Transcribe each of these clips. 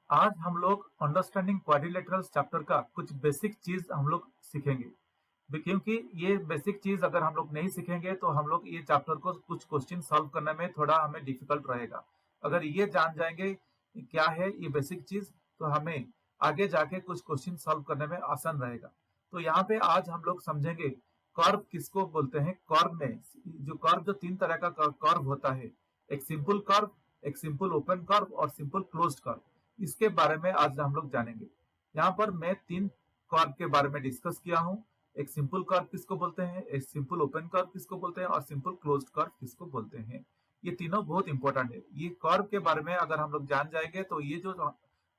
आज हम लोग अंडरस्टैंडिंग क्वाड्रिलेटरल्स चैप्टर का कुछ बेसिक चीज हम लोग सीखेंगे। क्योंकि ये बेसिक चीज अगर हम लोग नहीं सीखेंगे तो हम लोग ये चैप्टर को कुछ क्वेश्चन सॉल्व करने में थोड़ा हमें डिफिकल्ट रहेगा। अगर ये जान जाएंगे क्या है ये बेसिक चीज तो हमें आगे जाके कुछ क्वेश्चन सॉल्व करने में आसान रहेगा। तो यहाँ पे आज हम लोग समझेंगे कर्व किसको बोलते हैं। कर्व में जो तीन तरह का कर्व होता है, एक सिंपल कर्व, एक सिंपल ओपन कर्व और सिंपल क्लोज्ड कर्व, इसके बारे में आज हम लोग जानेंगे। यहाँ पर मैं तीन कर्व के बारे में डिस्कस किया हूँ। एक सिंपल कर्व किसको बोलते हैं, एक सिंपल ओपन कर्व किसको बोलते हैं और सिंपल क्लोज्ड कर्व किसको बोलते हैं। ये तीनों बहुत इंपॉर्टेंट है। ये कर्व के बारे में अगर हम लोग जान जाएंगे तो ये जो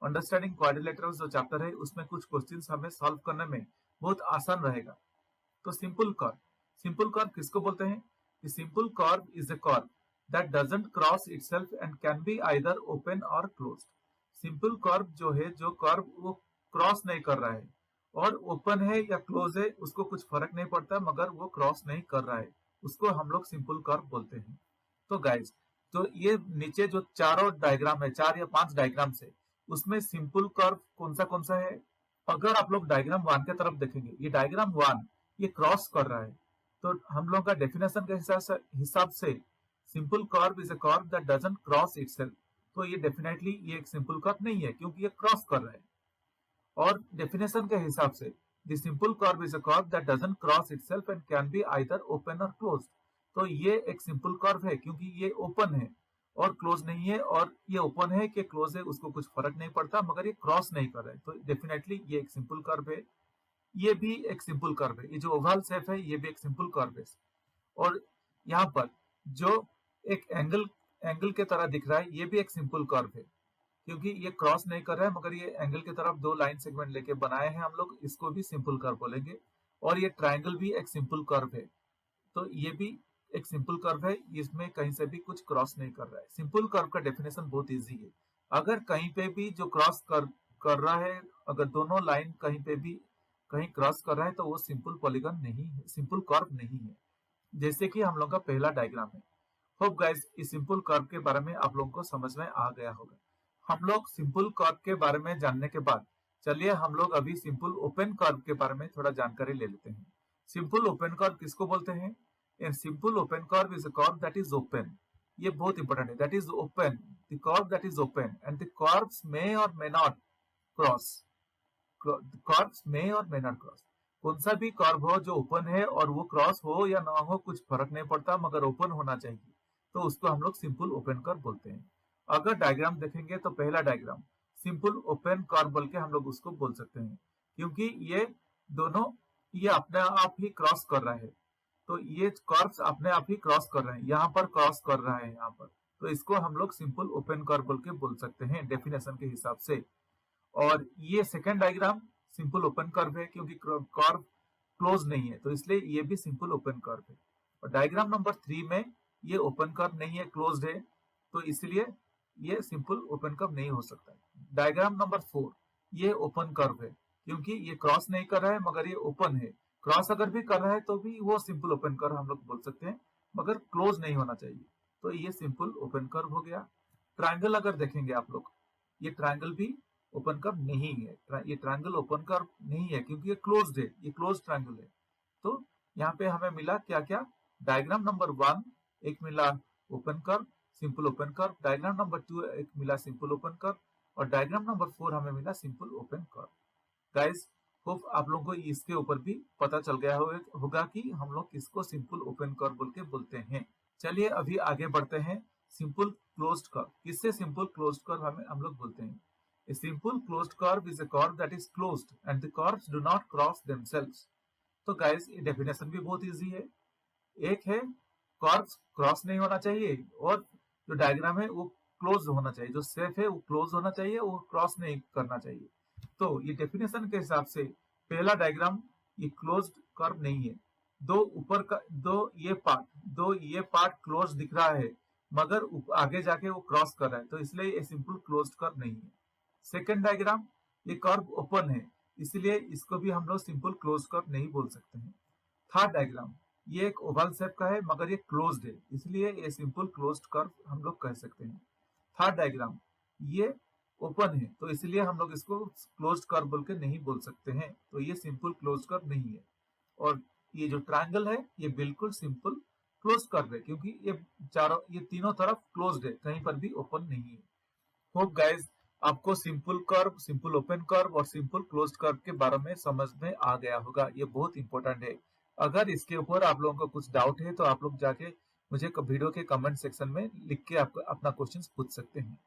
अंडरस्टैंडिंग क्वाड्रिलेटरल्स जो चैप्टर है उसमें कुछ क्वेश्चंस हमें सॉल्व करने में बहुत आसान रहेगा। तो सिंपल कर्व किसको बोलते हैं? Simple curve is a curve that doesn't cross itself and can be either open और क्लोज्ड। सिंपल कर्व जो है, जो कर्व वो क्रॉस नहीं कर रहा है और ओपन है या क्लोज है उसको कुछ फर्क नहीं पड़ता, मगर वो क्रॉस नहीं कर रहा है, उसको हम लोग सिंपल कर्व बोलते हैं। तो गाइज, तो ये नीचे जो चारों डायग्राम है, 4 या 5 डायग्राम है, उसमें सिंपल कर्व कौन सा है? अगर आप लोग डायग्राम 1 के तरफ देखेंगे, ये डायग्राम 1 ये क्रॉस कर रहा है। तो हम लोग का डेफिनेशन के हिसाब से simple curve is a curve that doesn't cross itself. तो ये डेफिनेटली ये एक सिंपल कर्व नहीं है क्योंकि ये क्रॉस कर रहा है। और डेफिनेशन के हिसाब से the simple curve is a curve that doesn't cross itself and can be either open और क्लोज्ड। तो ये एक सिंपल कर्व है क्योंकि ये ओपन है और क्लोज नहीं है, और ये ओपन है कि क्लोज है उसको कुछ फर्क नहीं पड़ता, मगर ये क्रॉस नहीं कर रहा है। तो डेफिनेटली ये एक सिंपल कर्व है। ये भी एक सिंपल कर्व है। ये जो ओवल शेप है ये भी एक सिंपल कर्व है। और यहाँ पर जो एक एंगल के तरह दिख रहा है ये भी एक सिंपल कर्व है क्योंकि ये क्रॉस नहीं कर रहा है, मगर ये एंगल की तरफ 2 लाइन सेगमेंट लेके बनाए हैं हम लोग, इसको भी सिंपल कर्व बोलेंगे। और ये ट्राइंगल भी एक सिंपल कर्व है। तो ये भी एक सिंपल कर्व है, इसमें कहीं से भी कुछ क्रॉस नहीं कर रहा है। सिंपल कर्व का डेफिनेशन बहुत इजी है। अगर कहीं पे भी जो क्रॉस कर रहा है, अगर दोनों लाइन कहीं पे भी कहीं क्रॉस कर रहा है तो वो सिंपल पॉलीगन नहीं है, सिंपल कर्व नहीं है। जैसे कि हम लोग का पहला डायग्राम है। होप गाइस इस सिंपल कर्व के बारे में आप लोगों को समझ में आ गया होगा। हम लोग सिंपल कर्व के बारे में जानने के बाद चलिए हम लोग अभी सिंपल ओपन कर्व के बारे में थोड़ा जानकारी ले लेते हैं। सिंपल ओपन कर्व किसको बोलते हैं? A simple open curve is a curve that is open. ये बहुत इंपॉर्टेंट है, that is open, the curve that is open and the curves may or may not cross. Curves में और may not cross. कौन सा भी curve हो जो ओपन है और वो क्रॉस हो या ना हो कुछ फर्क नहीं पड़ता, मगर ओपन होना चाहिए, तो उसको हम लोग सिंपल ओपन कर्व बोलते हैं। अगर डायग्राम देखेंगे तो पहला डायग्राम सिंपल ओपन कर्व बोल के हम लोग उसको बोल सकते हैं क्योंकि ये दोनों ये अपने आप ही क्रॉस कर रहा है। तो ये कर्व्स अपने आप ही क्रॉस कर रहे हैं, यहाँ पर क्रॉस कर रहा है यहाँ पर, तो इसको हम लोग सिंपल ओपन कर्व बोल के बोल सकते हैं डेफिनेशन के हिसाब से। और ये second diagram simple open curve है क्योंकि कर्व क्लोज नहीं है, तो इसलिए ये भी सिंपल ओपन कर्व है। और डायग्राम नंबर 3 में ये ओपन कर्व नहीं है, क्लोज्ड है, तो इसलिए ये सिंपल ओपन कर्व नहीं हो सकता है। डायग्राम नंबर 4 ये ओपन कर्व है क्योंकि ये क्रॉस नहीं कर रहा है मगर ये ओपन है। क्रॉस अगर भी कर रहा है तो भी वो सिंपल ओपन कर्व हम लोग बोल सकते हैं, मगर क्लोज नहीं होना चाहिए, तो ये सिंपल ओपन कर्व हो गया। ट्रायंगल अगर देखेंगे आप लोग, ये ट्रायंगल भी ओपन कर्व नहीं है। ये ट्रायंगल ओपन कर्व नहीं है क्योंकि ये क्लोज्ड है, ये क्लोज ट्रायंगल है। तो यहाँ पे हमें मिला क्या क्या? डायग्राम नंबर 1 एक मिला open curve, simple open curve. Diagram number 2 एक मिला सिंपल ओपन कर्व और डायग्राम नंबर 4 हमें मिला simple open curve. Guys hope आप लोगों को इसके ऊपर भी पता चल गया होगा कि हम लोग किसको सिंपल ओपन कर्व बोल के बोलते हैं। चलिए अभी आगे बढ़ते हैं। सिंपल क्लोज्ड कर्व, किससे सिंपल क्लोज्ड कर्व हम लोग बोलते हैं? A simple closed curve is a curve that is closed and the curves do not cross themselves. तो गाइस ये डेफिनेशन भी बहुत इजी है। एक है कर्व्स क्रॉस नहीं होना चाहिए और जो डायग्राम है वो क्लोज होना चाहिए, जो शेप है वो क्लोज होना चाहिए, वो क्रॉस नहीं करना चाहिए। तो ये डेफिनेशन के हिसाब से पहला डायग्राम ये क्लोज्ड कर्व नहीं है। दो ये पार्ट क्लोज दिख रहा है मगर आगे जाके वो क्रॉस कर रहा है, तो इसलिए ये सिंपल क्लोज्ड कर्व नहीं है। सेकेंड डायग्राम ये कर्व ओपन है, इसलिए इसको भी हम लोग सिंपल क्लोज कर्व नहीं बोल सकते हैं। थर्ड डायग्राम ये एक ओवल शेप का है मगर ये क्लोज्ड है, इसलिए ये सिंपल क्लोज्ड कर्व हम लोग कह सकते हैं। थर्ड डायग्राम ये ओपन है, तो इसलिए हम लोग इसको क्लोज्ड कर्व बोल के नहीं बोल सकते हैं। तो ये सिंपल क्लोज्ड कर्व नहीं है। और ये जो ट्रायंगल है ये बिल्कुल सिंपल क्लोज कर्व है, क्योंकि ये तीनों तरफ क्लोज्ड है, कहीं पर भी ओपन नहीं है। होप गाइस आपको simple curve, simple open curve और सिंपल क्लोज्ड कर्व के बारे में समझ में आ गया होगा। ये बहुत इंपॉर्टेंट है। अगर इसके ऊपर आप लोगों को कुछ डाउट है तो आप लोग जाके मुझे वीडियो के कमेंट सेक्शन में लिख के आप अपना क्वेश्चन पूछ सकते हैं।